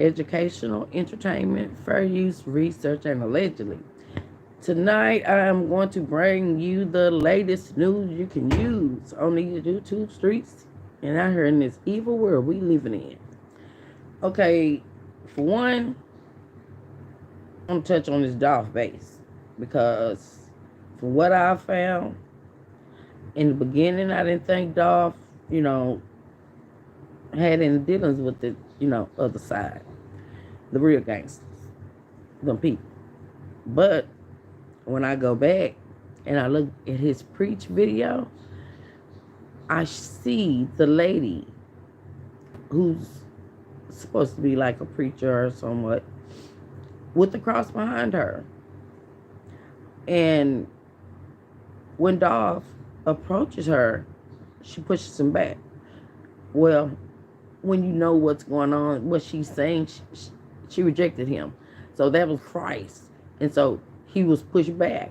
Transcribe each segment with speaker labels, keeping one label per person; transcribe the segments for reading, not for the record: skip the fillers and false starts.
Speaker 1: educational, entertainment, fair use, research, and allegedly. Tonight, I am going to bring you the latest news you can use on these YouTube streets and out here in this evil world we living in. Okay, for one, I'm gonna touch on this Dolph base because, from what I found in the beginning, I didn't think Dolph, you know, had any dealings with the, other side, the real gangsters, them people. But when I go back and I look at his preach video, I see the lady who's supposed to be like a preacher or somewhat with the cross behind her. And when Dolph approaches her, she pushes him back. Well, when you know what's going on, what she's saying, she rejected him. So that was Christ. And so he was pushed back.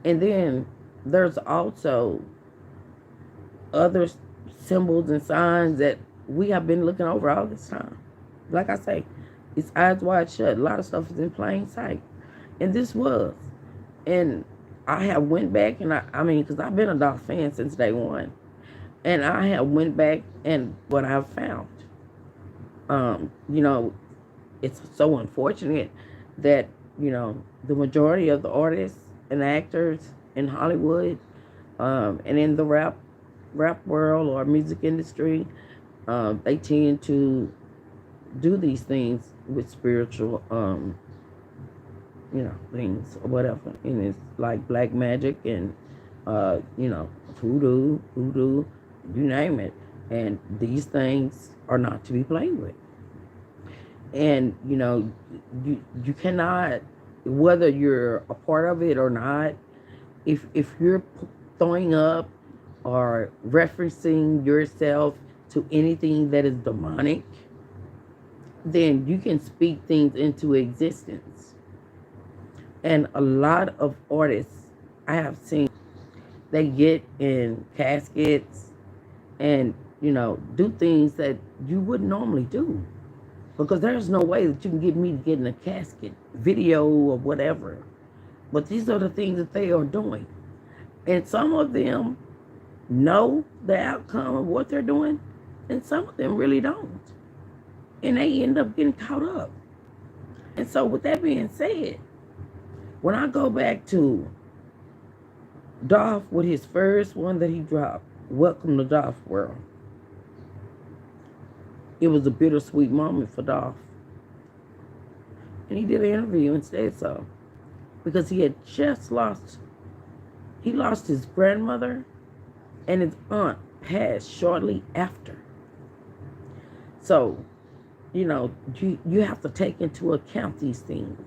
Speaker 1: And then there's also other symbols and signs that we have been looking over all this time. Like I say, it's eyes wide shut. A lot of stuff is in plain sight. And this was. And I have went back and I mean, because I've been a Dolph fan since day one. And I have went back and what I've found. You know, it's so unfortunate that, the majority of the artists and actors in Hollywood and in the rap world or music industry, they tend to do these things with spiritual, things or whatever. And it's like black magic and, voodoo, you name it. And these things are not to be played with. And, you cannot, whether you're a part of it or not, if you're throwing up or referencing yourself to anything that is demonic, then you can speak things into existence. And a lot of artists I have seen, they get in caskets and, do things that you wouldn't normally do. Because there's no way that you can get me to get in a casket, video or whatever. But these are the things that they are doing. And some of them know the outcome of what they're doing, and some of them really don't. And they end up getting caught up. And so with that being said, when I go back to Dolph with his first one that he dropped, Welcome to Dolph World, it was a bittersweet moment for Dolph. And he did an interview and said so. Because he had just lost his grandmother and his aunt passed shortly after. So, you have to take into account these things.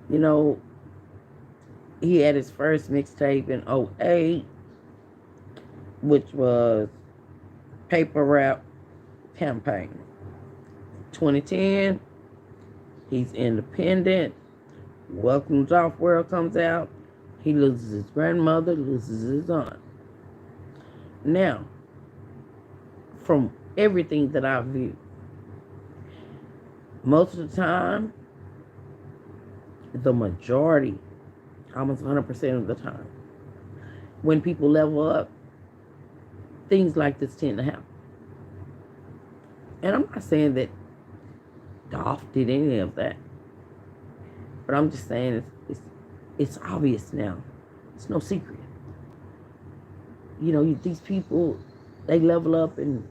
Speaker 1: He had his first mixtape in '08, which was Paper Rap Campaign. 2010, he's independent. Welcome to Dolph World comes out. He loses his grandmother, loses his aunt. Now, from everything that I view, most of the time, the majority, almost 100% of the time, when people level up, things like this tend to happen. And I'm not saying that Dolph did any of that. But I'm just saying it's obvious now. It's no secret. These people, they level up and,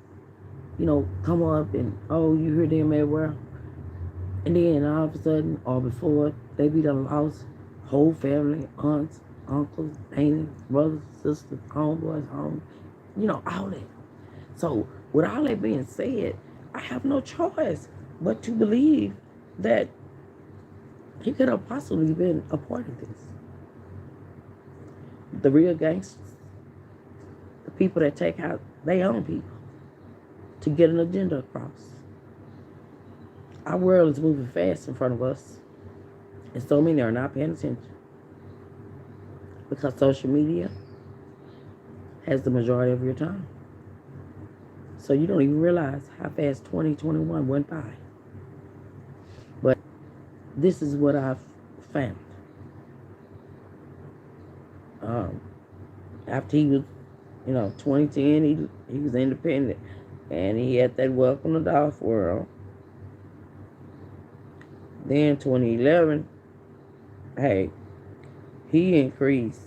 Speaker 1: come up and, oh, you hear them everywhere. And then all of a sudden, or before, they be done lost whole family, aunts, uncles, aunts, brothers, sisters, homeboys, home, all that. So with all that being said, I have no choice but to believe that he could have possibly been a part of this. The real gangsters, the people that take out their own people to get an agenda across. Our world is moving fast in front of us, and so many are not paying attention because social media has the majority of your time. So you don't even realize how fast 2021 went by. this is what I've found. Um, After he was, 2010, he was independent, and he had that welcome to Dolph world. Then 2011, hey, he increased.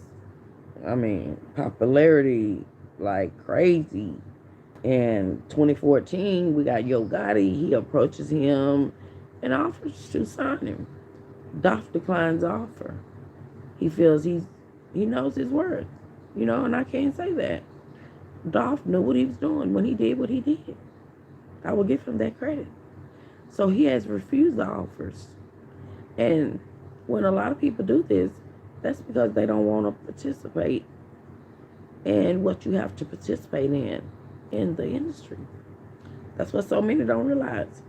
Speaker 1: I mean, popularity like crazy. In 2014, we got Yo Gotti. He approaches him and offers to sign him. Dolph declines the offer. He feels he knows his worth, and I can't say that. Dolph knew what he was doing when he did what he did. I will give him that credit. So he has refused the offers. And when a lot of people do this, that's because they don't want to participate in what you have to participate in the industry. That's what so many don't realize.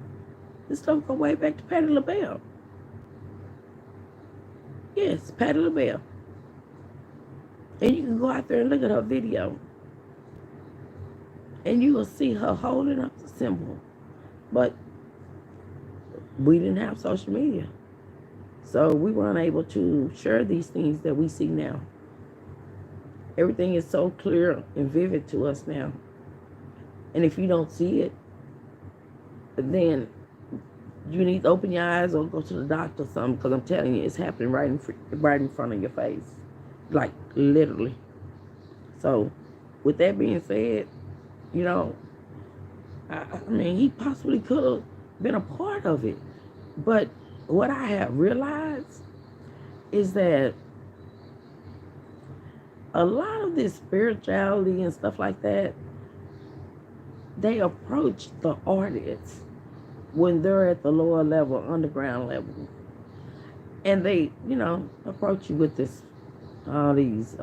Speaker 1: This stuff go way back to Patti LaBelle. Yes, Patti LaBelle. And you can go out there and look at her video. And you will see her holding up the symbol. But we didn't have social media. So we weren't able to share these things that we see now. Everything is so clear and vivid to us now. And if you don't see it, then you need to open your eyes or go to the doctor or something, because I'm telling you, it's happening right in front of your face. Like, literally. So, with that being said, I mean, he possibly could have been a part of it. But what I have realized is that a lot of this spirituality and stuff like that, they approach the artists when they're at the lower level, underground level. And they, approach you with all these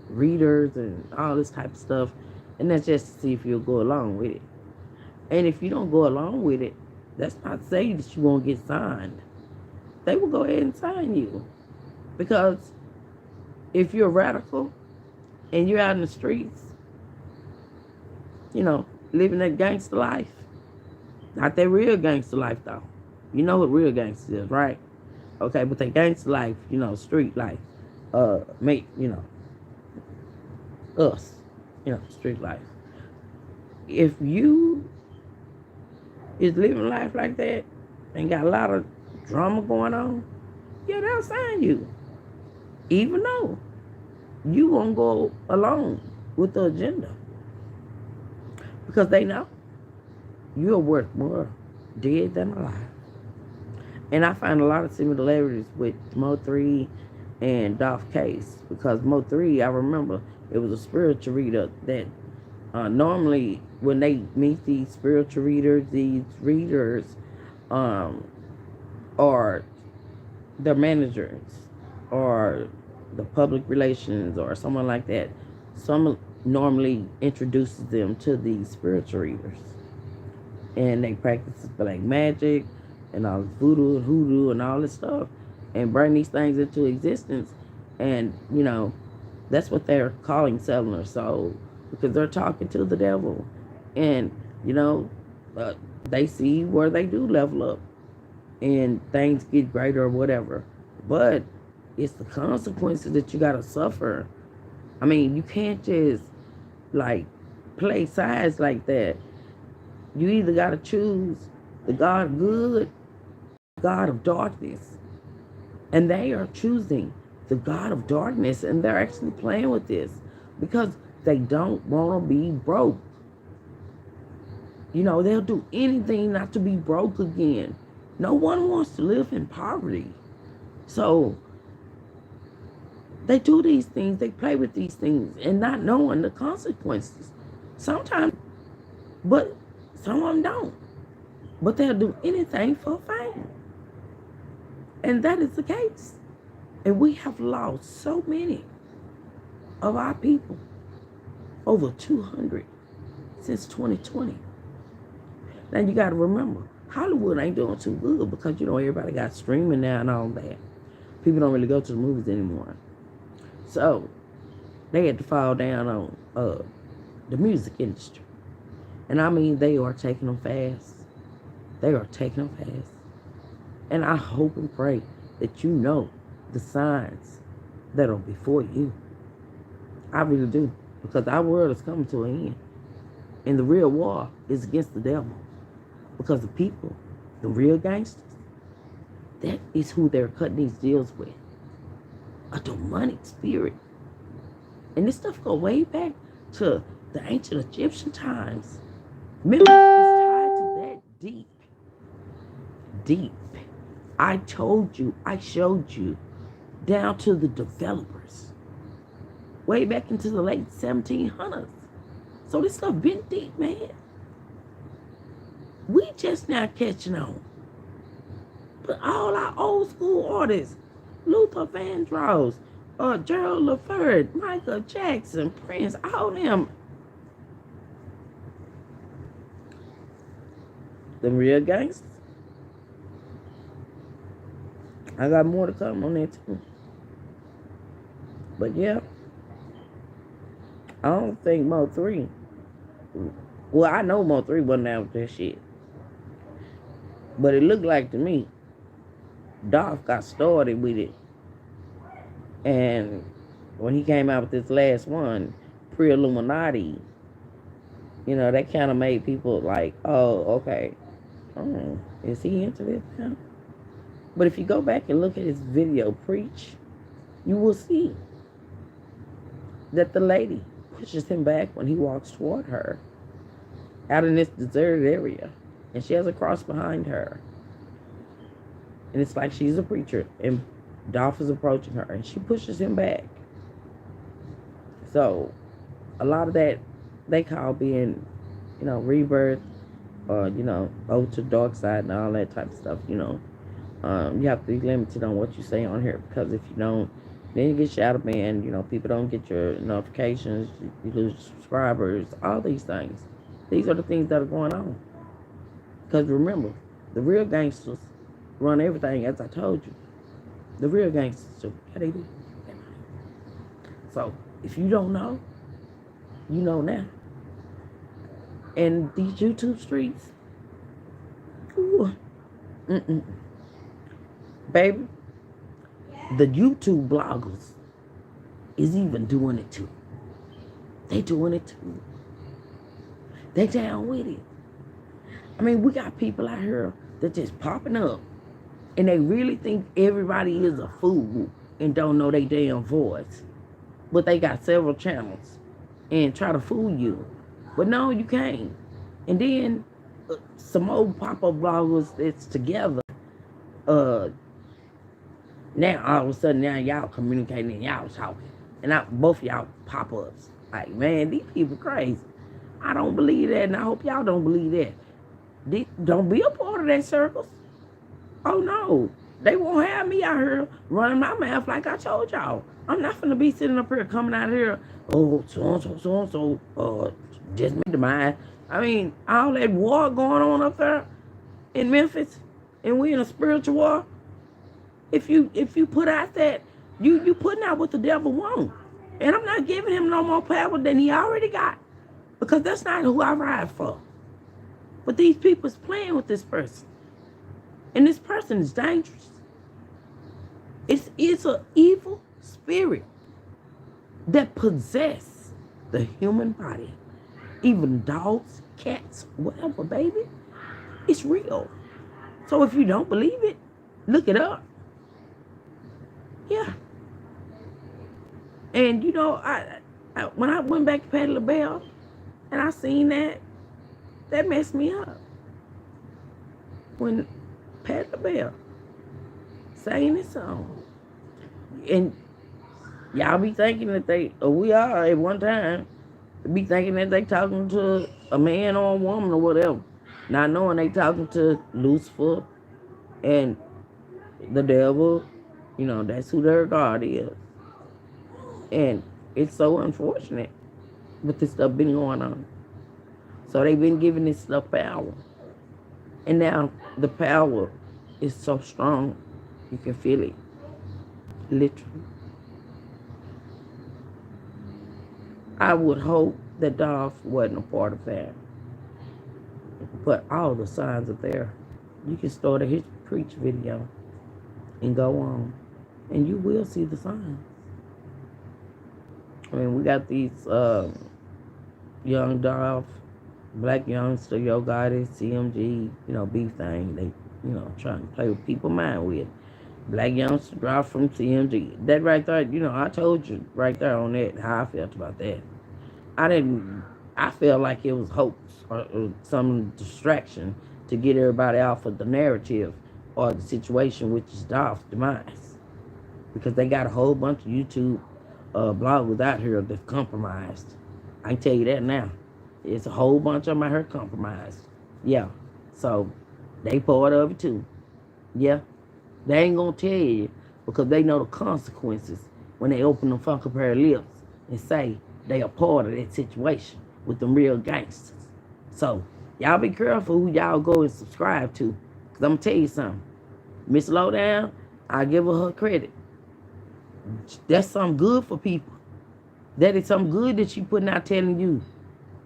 Speaker 1: readers and all this type of stuff. And that's just to see if you'll go along with it. And if you don't go along with it, that's not to say that you won't get signed. They will go ahead and sign you. Because if you're radical and you're out in the streets, living that gangster life, not that real gangster life though. You know what real gangster is, right? Okay, but that gangster life, street life, us, street life. If you is living life like that and got a lot of drama going on, yeah, they'll sign you. Even though you won't go along with the agenda. Because they know you're worth more dead than alive. And I find a lot of similarities with MO3 and Dolph case. Because MO3, I remember, it was a spiritual reader that normally when they meet these spiritual readers, these readers are their managers or the public relations or someone like that. Someone normally introduces them to these spiritual readers. And they practice black magic and all this voodoo and hoodoo and all this stuff and bring these things into existence. And, that's what they're calling selling their soul, because they're talking to the devil. And, they see where they do level up and things get greater or whatever. But it's the consequences that you got to suffer. I mean, you can't just, play sides like that. You either got to choose the God of good, God of darkness. And they are choosing the God of darkness, and they're actually playing with this because they don't want to be broke. They'll do anything not to be broke again. No one wants to live in poverty. So they do these things, they play with these things, and not knowing the consequences. Sometimes, but some of them don't. But they'll do anything for fame. And that is the case. And we have lost so many of our people, over 200 since 2020. Now you got to remember, Hollywood ain't doing too good because, everybody got streaming now and all that. People don't really go to the movies anymore. So they had to fall down on the music industry. And I mean, they are taking them fast. They are taking them fast. And I hope and pray that you know the signs that are before you. I really do. Because our world is coming to an end. And the real war is against the devil. Because the people, the real gangsters, that is who they're cutting these deals with. A demonic spirit. And this stuff go way back to the ancient Egyptian times. Memphis is tied to that deep. Deep. I told you, I showed you, down to the developers. Way back into the late 1700s. So this stuff been deep, man. We just now catching on. But all our old school artists, Luther Vandross, Gerald LaFord, Michael Jackson, Prince, all them. The real gangsters. I got more to come on that too. But yeah, I don't think MO3. Well, I know MO3 wasn't out with that shit. But it looked like to me, Dolph got started with it. And when he came out with this last one, Illumanati, you know, that kind of made people like, oh, okay. Oh, is he into this now? But if you go back and look at his video, Preach, you will see that the lady pushes him back when he walks toward her out in this deserted area. And she has a cross behind her. And it's like she's a preacher. And Dolph is approaching her. And she pushes him back. So, a lot of that they call being, you know, rebirth. Or, you know, over to the dark side and all that type of stuff, you know. You have to be limited on what you say on here. Because if you don't, then you get shadow banned. You know, people don't get your notifications. You lose subscribers. All these things. These are the things that are going on. Because remember, the real gangsters run everything, as I told you. The real gangsters do. How they do? So, if you don't know, you know now. And these YouTube streets, ooh, baby, the YouTube bloggers is even doing it too. They doing it too. They down with it. I mean, we got people out here that just popping up and they really think everybody is a fool and don't know their damn voice. But they got several channels and try to fool you. But no, you can't. And then some old pop-up bloggers that's together, now all of a sudden now y'all communicating and y'all talking. And both of y'all pop-ups. Like, man, these people crazy. I don't believe that, and I hope y'all don't believe that. Don't be a part of that circles. Oh no, they won't have me out here running my mouth like I told y'all. I'm not gonna be sitting up here coming out here, oh, so, just make the mind. I mean, all that war going on up there in Memphis, and we in a spiritual war. If you put out that, you putting out what the devil wants. And I'm not giving him no more power than he already got. Because that's not who I ride for. But these people is playing with this person. And this person is dangerous. It's an evil spirit that possesses the human body. Even dogs, cats, whatever, baby. It's real. So if you don't believe it, look it up. Yeah. And you know, I when I went back to Patti LaBelle and I seen that messed me up. When Patti LaBelle sang this song. And y'all be thinking that we are at one time, be thinking that they talking to a man or a woman or whatever. Not knowing they talking to Lucifer and the devil. You know, that's who their God is. And it's so unfortunate with this stuff been going on. So they've been giving this stuff power. And now the power is so strong, you can feel it. Literally. I would hope that Dolph wasn't a part of that. But all the signs are there. You can start a his preach video and go on, and you will see the signs. I mean, we got these young Dolph, black youngster, Yo Gotti, CMG, beef thing. They, trying to play with people's mind with. Black youngster dropped from CMG. That right there, I told you right there on that how I felt about that. I felt like it was hoax or some distraction to get everybody off of the narrative or the situation, which is Dolph's demise. Because they got a whole bunch of YouTube bloggers out here that's compromised. I can tell you that now. It's a whole bunch of them out here compromised. Yeah. So they part of it too. Yeah. They ain't gonna tell you because they know the consequences when they open them fucking pair of lips and say they are part of that situation with them real gangsters. So y'all be careful who y'all go and subscribe to. Cause I'm gonna tell you something. Miss Lowdown, I give her credit. That's something good for people. That is something good that she putting out telling you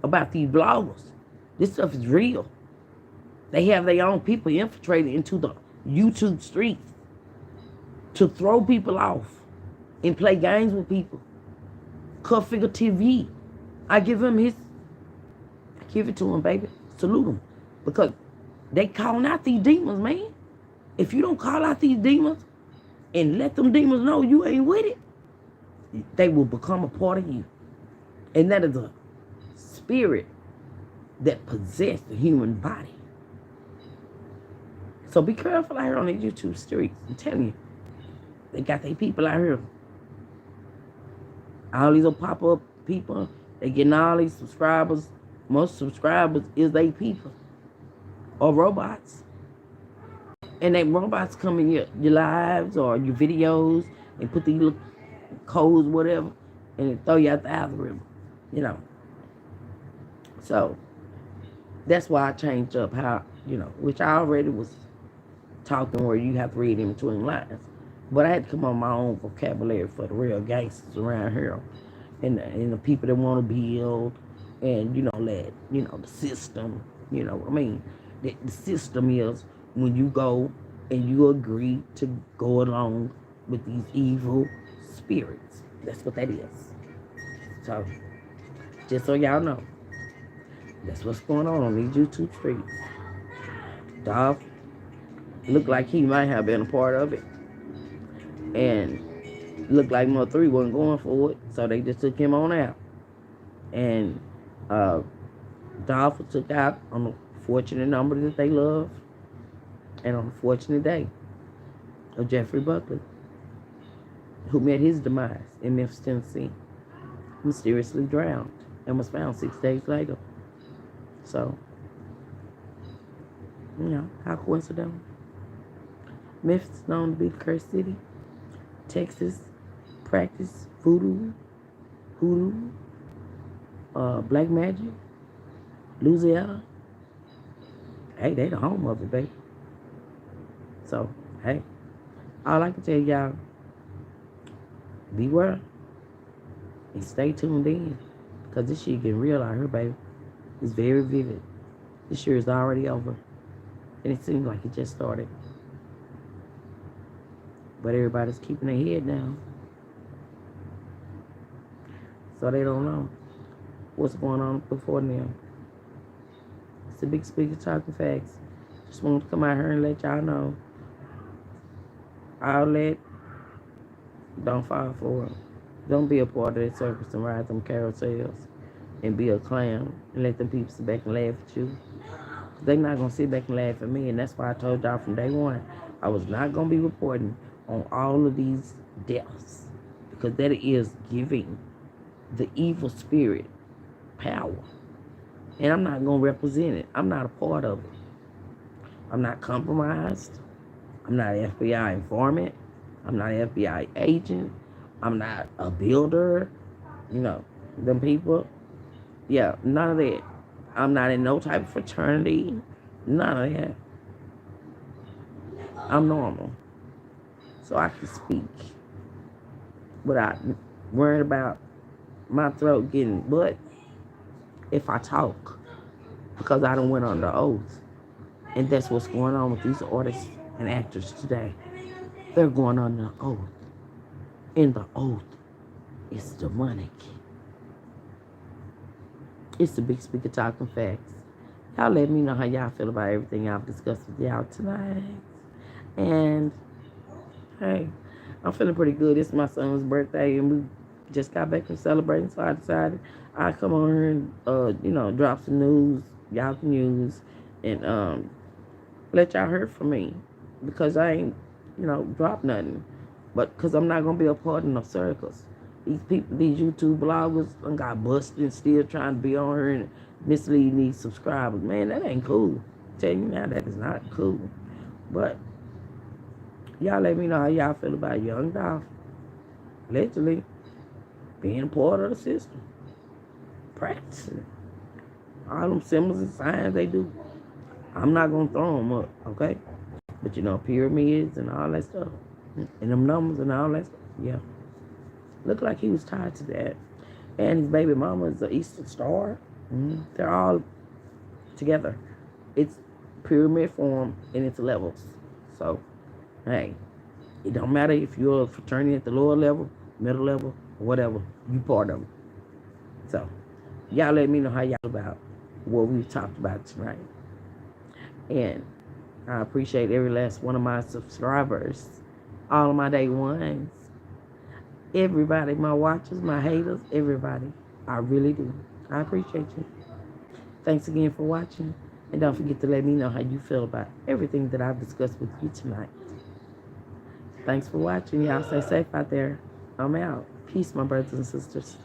Speaker 1: about these bloggers. This stuff is real. They have their own people infiltrated into the YouTube streets to throw people off and play games with people. Cut Figure TV. I give it to him, baby. Salute him. Because they calling out these demons, man. If you don't call out these demons and let them demons know you ain't with it, they will become a part of you. And that is a spirit that possesses the human body. So be careful out here on these YouTube streets. I'm telling you, they got their people out here. All these little pop-up people, they getting all these subscribers. Most subscribers is they people or robots. And they robots come in your lives or your videos and put these little codes, whatever, and they throw you out the algorithm, So that's why I changed up how, which I already was talking where you have to read in between lines. But I had to come up with my own vocabulary for the real gangsters around here. And the people that want to build and, the system, The system is when you go and you agree to go along with these evil spirits. That's what that is. So, just so y'all know, that's what's going on these YouTube streets. Dolph looked like he might have been a part of it. And looked like MO3 wasn't going for it, so they just took him on out. And Dolph was took out on a fortunate number that they love, and on a fortunate day of Jeffrey Buckley, who met his demise in Memphis, Tennessee, mysteriously drowned and was found 6 days later. So, how coincidental. Memphis is known to be the cursed city. Texas practice voodoo, hoodoo, black magic. Louisiana, hey, they the home of it, baby. So, hey, all I can tell y'all, beware and stay tuned in, because this shit getting real out here, baby. It's very vivid. This year is already over, and it seems like it just started. But everybody's keeping their head down, so they don't know what's going on before them. It's a big speaker talking facts. Just wanted to come out here and let y'all know. Outlet, don't fall for it. Don't be a part of that circus and ride them carousels and be a clown and let them people sit back and laugh at you. They're not going to sit back and laugh at me, and that's why I told y'all from day one I was not going to be reporting on all of these deaths, because that is giving the evil spirit power. And I'm not going to represent it. I'm not a part of it. I'm not compromised. I'm not an FBI informant. I'm not an FBI agent. I'm not a builder. Them people. Yeah, none of that. I'm not in no type of fraternity. None of that. I'm normal. So I can speak without worrying about my throat getting butt if I talk, because I done went under oath. And that's what's going on with these artists and actors today. They're going on the oath. And the oath is demonic. It's the big speaker talking facts. Y'all let me know how y'all feel about everything I've discussed with y'all tonight. And hey, I'm feeling pretty good. It's my son's birthday, and we just got back from celebrating. So I decided I'd come on here and drop some news, y'all can use, and let y'all hear from me because I ain't dropped nothing, but because I'm not gonna be a part of no circles. These people, these YouTube bloggers, got busted still trying to be on here and misleading these subscribers. Man, that ain't cool. I'm telling you now, that is not cool. But y'all let me know how y'all feel about Young Dolph allegedly being part of the system, practicing all them symbols and signs they do. I'm not gonna throw them up, okay? But pyramids and all that stuff, and them numbers and all that stuff. Yeah, looked like he was tied to that. And his baby mama is the Eastern Star. They're all together. It's pyramid form and it's levels. So, hey, it don't matter if you're a fraternity at the lower level, middle level, or whatever, you part of it. So, y'all let me know how y'all about what we talked about tonight. And I appreciate every last one of my subscribers, all of my day ones, everybody, my watchers, my haters, everybody. I really do. I appreciate you. Thanks again for watching. And don't forget to let me know how you feel about everything that I've discussed with you tonight. Thanks for watching. Y'all stay safe out there. I'm out. Peace, my brothers and sisters.